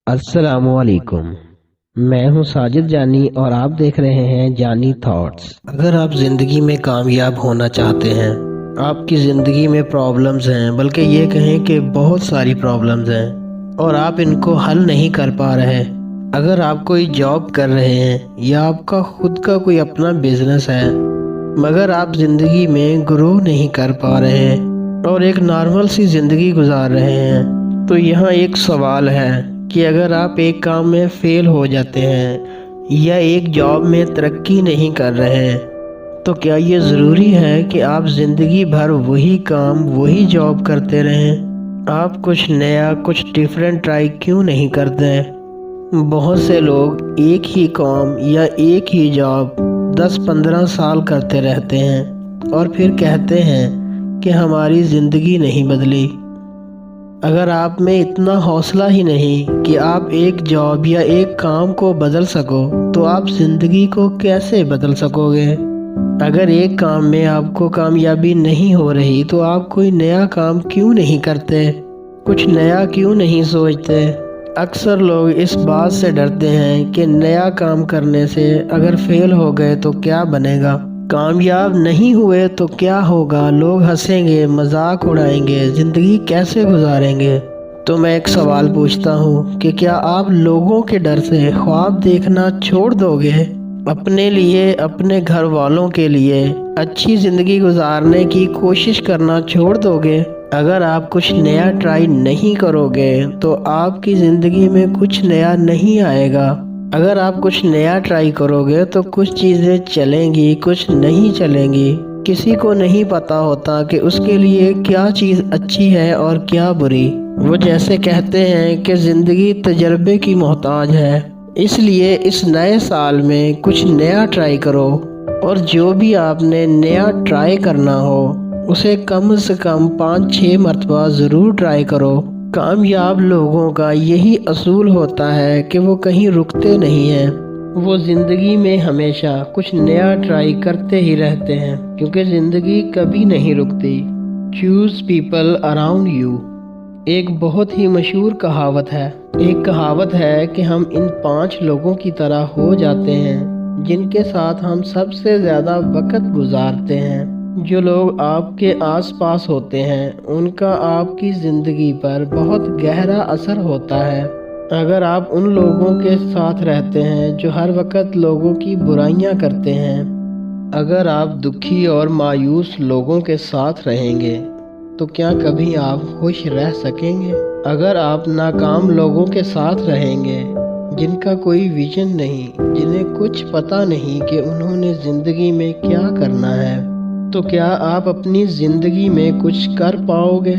السلام علیکم، میں ہوں ساجد جانی اور آپ دیکھ رہے ہیں جانی تھاٹس۔ اگر آپ زندگی میں کامیاب ہونا چاہتے ہیں، آپ کی زندگی میں پرابلمز ہیں، بلکہ یہ کہیں کہ بہت ساری پرابلمز ہیں اور آپ ان کو حل نہیں کر پا رہے۔ اگر آپ کوئی جاب کر رہے ہیں یا آپ کا خود کا کوئی اپنا بزنس ہے مگر آپ زندگی میں گرو نہیں کر پا رہے اور ایک نارمل سی زندگی گزار رہے ہیں، تو یہاں ایک سوال ہے کہ اگر آپ ایک کام میں فیل ہو جاتے ہیں یا ایک جاب میں ترقی نہیں کر رہے تو کیا یہ ضروری ہے کہ آپ زندگی بھر وہی کام وہی جاب کرتے رہیں؟ آپ کچھ نیا کچھ ڈیفرنٹ ٹرائی کیوں نہیں کرتے؟ بہت سے لوگ ایک ہی کام یا ایک ہی جاب 10-15 سال کرتے رہتے ہیں اور پھر کہتے ہیں کہ ہماری زندگی نہیں بدلی۔ اگر آپ میں اتنا حوصلہ ہی نہیں کہ آپ ایک جاب یا ایک کام کو بدل سکو تو آپ زندگی کو کیسے بدل سکو گے؟ اگر ایک کام میں آپ کو کامیابی نہیں ہو رہی تو آپ کوئی نیا کام کیوں نہیں کرتے؟ کچھ نیا کیوں نہیں سوچتے؟ اکثر لوگ اس بات سے ڈرتے ہیں کہ نیا کام کرنے سے اگر فیل ہو گئے تو کیا بنے گا، کامیاب نہیں ہوئے تو کیا ہوگا، لوگ ہنسیں گے، مذاق اڑائیں گے، زندگی کیسے گزاریں گے۔ تو میں ایک سوال پوچھتا ہوں کہ کیا آپ لوگوں کے ڈر سے خواب دیکھنا چھوڑ دو گے؟ اپنے لیے، اپنے گھر والوں کے لیے اچھی زندگی گزارنے کی کوشش کرنا چھوڑ دو گے؟ اگر آپ کچھ نیا ٹرائی نہیں کرو گے تو آپ کی زندگی میں کچھ نیا نہیں آئے گا۔ اگر آپ کچھ نیا ٹرائی کرو گے تو کچھ چیزیں چلیں گی، کچھ نہیں چلیں گی۔ کسی کو نہیں پتا ہوتا کہ اس کے لیے کیا چیز اچھی ہے اور کیا بری۔ وہ جیسے کہتے ہیں کہ زندگی تجربے کی محتاج ہے، اس لیے اس نئے سال میں کچھ نیا ٹرائی کرو، اور جو بھی آپ نے نیا ٹرائی کرنا ہو اسے کم سے کم 5-6 مرتبہ ضرور ٹرائی کرو۔ کامیاب لوگوں کا یہی اصول ہوتا ہے کہ وہ کہیں رکتے نہیں ہیں، وہ زندگی میں ہمیشہ کچھ نیا ٹرائی کرتے ہی رہتے ہیں، کیونکہ زندگی کبھی نہیں رکتی۔ چوز پیپل اراؤنڈ یو ایک بہت ہی مشہور کہاوت ہے۔ ایک کہاوت ہے کہ ہم ان 5 لوگوں کی طرح ہو جاتے ہیں جن کے ساتھ ہم سب سے زیادہ وقت گزارتے ہیں۔ جو لوگ آپ کے آس پاس ہوتے ہیں ان کا آپ کی زندگی پر بہت گہرا اثر ہوتا ہے۔ اگر آپ ان لوگوں کے ساتھ رہتے ہیں جو ہر وقت لوگوں کی برائیاں کرتے ہیں، اگر آپ دکھی اور مایوس لوگوں کے ساتھ رہیں گے تو کیا کبھی آپ خوش رہ سکیں گے؟ اگر آپ ناکام لوگوں کے ساتھ رہیں گے جن کا کوئی ویژن نہیں، جنہیں کچھ پتہ نہیں کہ انہوں نے زندگی میں کیا کرنا ہے، تو کیا آپ اپنی زندگی میں کچھ کر پاؤ گے؟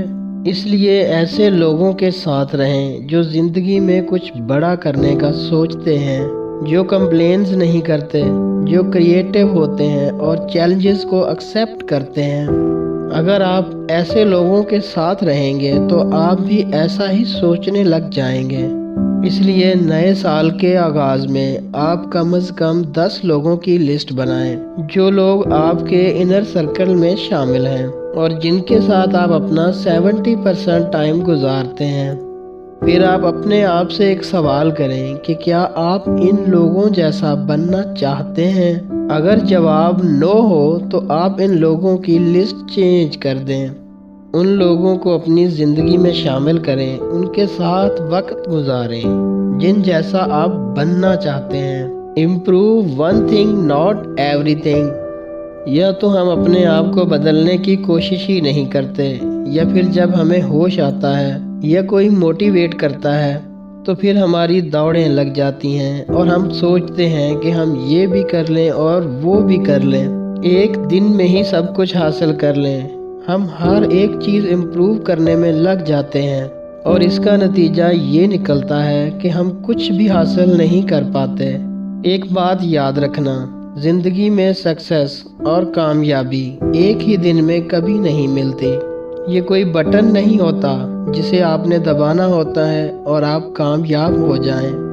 اس لیے ایسے لوگوں کے ساتھ رہیں جو زندگی میں کچھ بڑا کرنے کا سوچتے ہیں، جو کمپلینز نہیں کرتے، جو کریٹیو ہوتے ہیں اور چیلنجز کو ایکسیپٹ کرتے ہیں۔ اگر آپ ایسے لوگوں کے ساتھ رہیں گے تو آپ بھی ایسا ہی سوچنے لگ جائیں گے۔ اس لیے نئے سال کے آغاز میں آپ کم از کم 10 لوگوں کی لسٹ بنائیں جو لوگ آپ کے انر سرکل میں شامل ہیں اور جن کے ساتھ آپ اپنا 70% ٹائم گزارتے ہیں۔ پھر آپ اپنے آپ سے ایک سوال کریں کہ کیا آپ ان لوگوں جیسا بننا چاہتے ہیں؟ اگر جواب نو ہو تو آپ ان لوگوں کی لسٹ چینج کر دیں، ان لوگوں کو اپنی زندگی میں شامل کریں، ان کے ساتھ وقت گزاریں جن جیسا آپ بننا چاہتے ہیں۔ Improve one thing not every thing. یا تو ہم اپنے آپ کو بدلنے کی کوشش ہی نہیں کرتے، یا پھر جب ہمیں ہوش آتا ہے یا کوئی موٹیویٹ کرتا ہے تو پھر ہماری دوڑیں لگ جاتی ہیں اور ہم سوچتے ہیں کہ ہم یہ بھی کر لیں اور وہ بھی کر لیں، ایک دن میں ہی سب کچھ حاصل کر لیں۔ ہم ہر ایک چیز امپروو کرنے میں لگ جاتے ہیں اور اس کا نتیجہ یہ نکلتا ہے کہ ہم کچھ بھی حاصل نہیں کر پاتے۔ ایک بات یاد رکھنا، زندگی میں سکسیس اور کامیابی ایک ہی دن میں کبھی نہیں ملتی۔ یہ کوئی بٹن نہیں ہوتا جسے آپ نے دبانا ہوتا ہے اور آپ کامیاب ہو جائیں۔